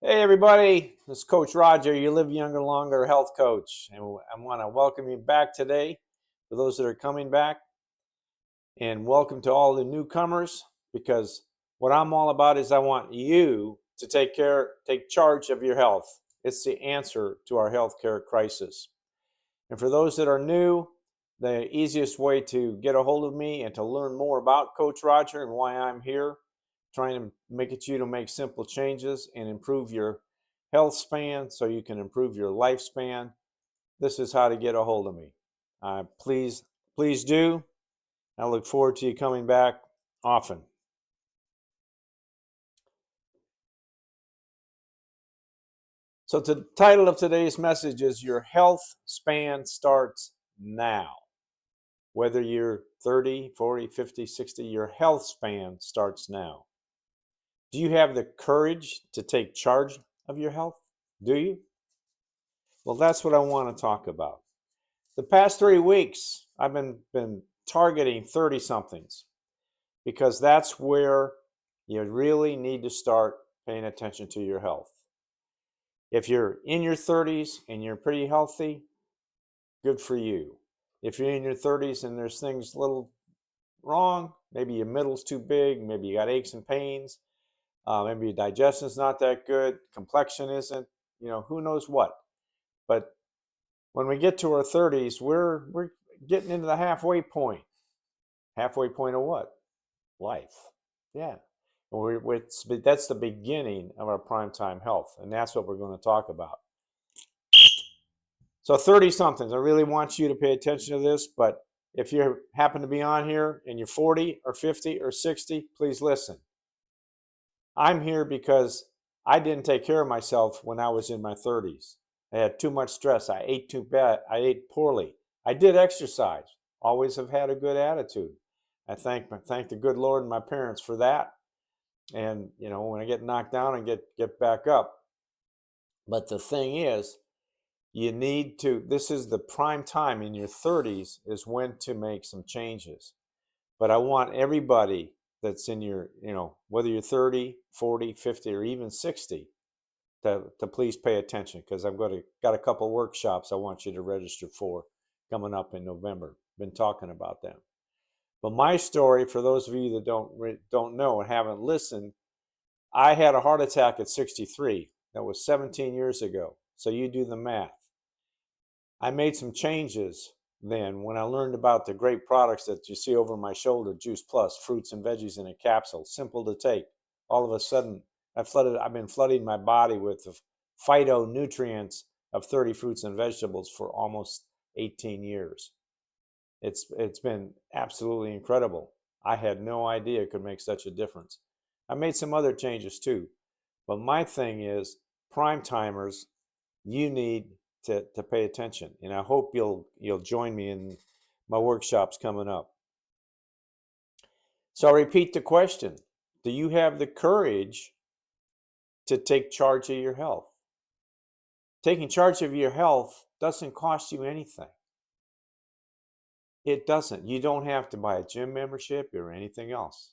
Hey everybody, this is Coach Roger, your Live Younger Longer health coach. And I want to welcome you back today for those that are coming back. And welcome to all the newcomers, because what I'm all about is I want you to take charge of your health. It's the answer to our healthcare crisis. And for those that are new, the easiest way to get a hold of me and to learn more about Coach Roger and why I'm here, trying to make it you to make simple changes and improve your health span so you can improve your lifespan, this is how to get a hold of me. Please do. I look forward to you coming back often. So the title of today's message is Your Health Span Starts Now. Whether you're 30, 40, 50, 60, your health span starts now. Do you have the courage to take charge of your health? Do you? Well, that's what I want to talk about. The past 3 weeks, I've been targeting 30-somethings because that's where you really need to start paying attention to your health. If you're in your 30s and you're pretty healthy, good for you. If you're in your 30s and there's things a little wrong, maybe your middle's too big, maybe you got aches and pains, maybe your digestion's not that good, complexion isn't, who knows what. But when we get to our 30s, we're getting into the halfway point. Halfway point of what? Life. Yeah. That's the beginning of our primetime health, and that's what we're going to talk about. So 30-somethings, I really want you to pay attention to this, but if you happen to be on here and you're 40 or 50 or 60, please listen. I'm here because I didn't take care of myself when I was in my 30s. I had too much stress. I ate too bad. I ate poorly. I did exercise. Always have had a good attitude. I thank the good Lord and my parents for that. And when I get knocked down, I get back up. But the thing is, you need to. This is the prime time in your 30s is when to make some changes. But I want everybody that's in your, whether you're 30, 40, 50, or even 60, to please pay attention, because I've got a couple workshops I want you to register for coming up in November. Been talking about them. But my story, for those of you that don't know and haven't listened, I had a heart attack at 63. That was 17 years ago. So you do the math. I made some changes then when I learned about the great products that you see over my shoulder, Juice Plus, fruits and veggies in a capsule, simple to take. All of a sudden, I've been flooding my body with the phytonutrients of 30 fruits and vegetables for almost 18 years. It's been absolutely incredible. I had no idea it could make such a difference. I made some other changes too, but my thing is, prime timers, you need to pay attention, and I hope you'll join me in my workshops coming up. So I repeat the question: do you have the courage to take charge of your health? Taking charge of your health doesn't cost you anything. It doesn't. You don't have to buy a gym membership or anything else.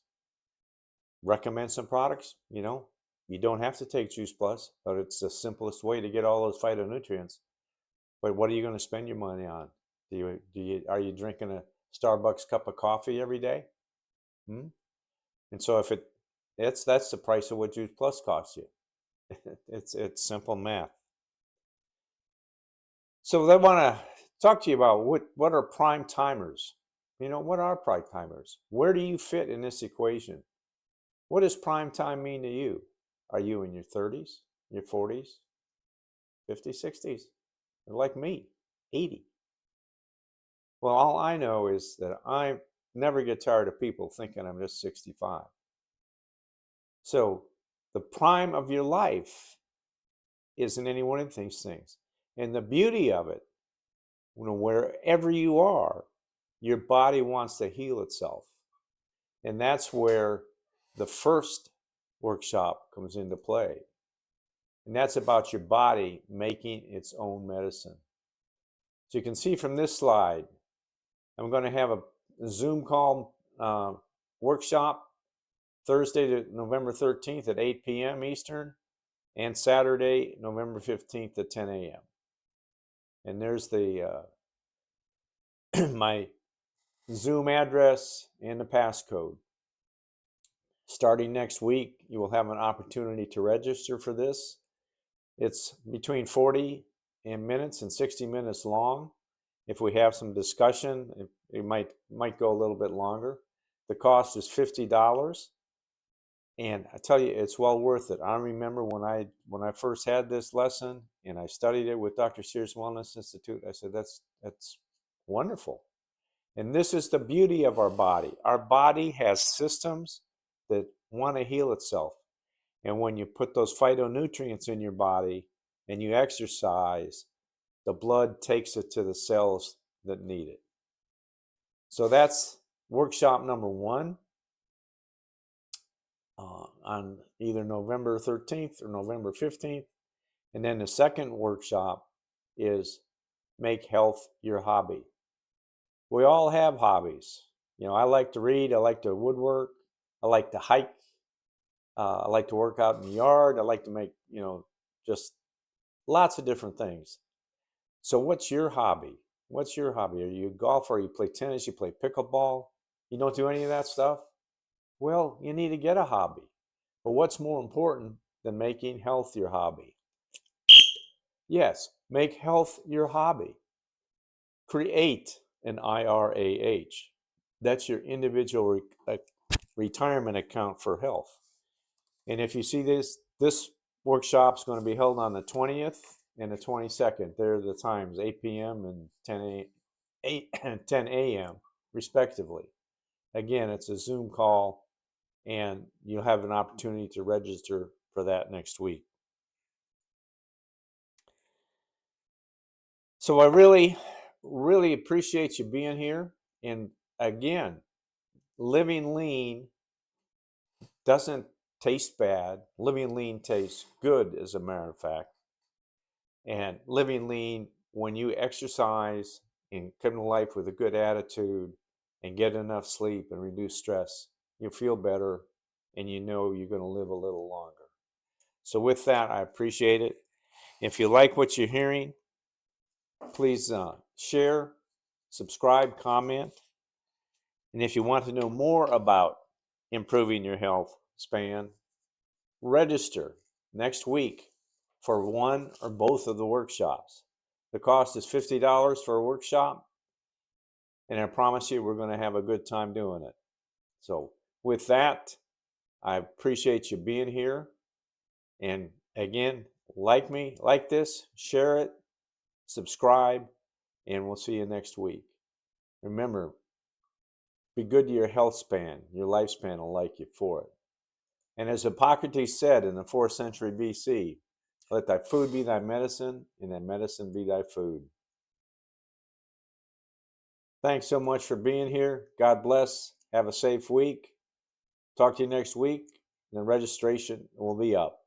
Recommend some products, you don't have to take Juice Plus, but it's the simplest way to get all those phytonutrients. But what are you going to spend your money on? Are you drinking a Starbucks cup of coffee every day? And so if that's the price of what Juice Plus costs you. It's simple math. So I want to talk to you about what are prime timers. What are prime timers? Where do you fit in this equation? What does prime time mean to you? Are you in your 30s, your 40s, 50s, 60s? Or like me, 80? Well, all I know is that I never get tired of people thinking I'm just 65. So the prime of your life isn't any one of these things. And the beauty of it, wherever you are, your body wants to heal itself. And that's where the first workshop comes into play. And that's about your body making its own medicine. So you can see from this slide, I'm going to have a Zoom call workshop Thursday, November 13th at 8 p.m. Eastern. and Saturday, November 15th at 10 a.m. And there's the my Zoom address and the passcode. Starting next week, you will have an opportunity to register for this. It's between 40 minutes and 60 minutes long. If we have some discussion, it might go a little bit longer. The cost is $50, and I tell you, it's well worth it. I remember when I first had this lesson and I studied it with Dr. Sears Wellness Institute. I said, that's wonderful. And this is the beauty of our body. Our body has systems that want to heal itself. And when you put those phytonutrients in your body and you exercise, the blood takes it to the cells that need it. So that's workshop number 1 on either November 13th or November 15th. And then the second workshop is Make Health Your Hobby. We all have hobbies. You know, I like to read, I like to woodwork, I like to hike, I like to work out in the yard, I like to make, just lots of different things. So what's your hobby? What's your hobby? Are you a golfer? You play tennis? You play pickleball? You don't do any of that stuff? Well, you need to get a hobby. But what's more important than making health your hobby? Yes, make health your hobby. Create an IRAH. That's your individual retirement account for health. And if you see this workshop is going to be held on the 20th and the 22nd. They're the times, 8 p.m. and 10 a.m. respectively. Again, it's a Zoom call, and you'll have an opportunity to register for that next week. So I really, really appreciate you being here. And again, living lean doesn't taste bad. Living lean tastes good, as a matter of fact. And living lean, when you exercise and come to life with a good attitude and get enough sleep and reduce stress, you'll feel better and you know you're going to live a little longer. So with that, I appreciate it. If you like what you're hearing, please share, subscribe, comment. And if you want to know more about improving your health span, register next week for one or both of the workshops. The cost is $50 for a workshop, and I promise you we're going to have a good time doing it. So with that, I appreciate you being here. And again, like this, share it, subscribe, and we'll see you next week. Remember, be good to your health span. Your lifespan will like you for it. And as Hippocrates said in the 4th century BC, let thy food be thy medicine, and thy medicine be thy food. Thanks so much for being here. God bless. Have a safe week. Talk to you next week. The registration will be up.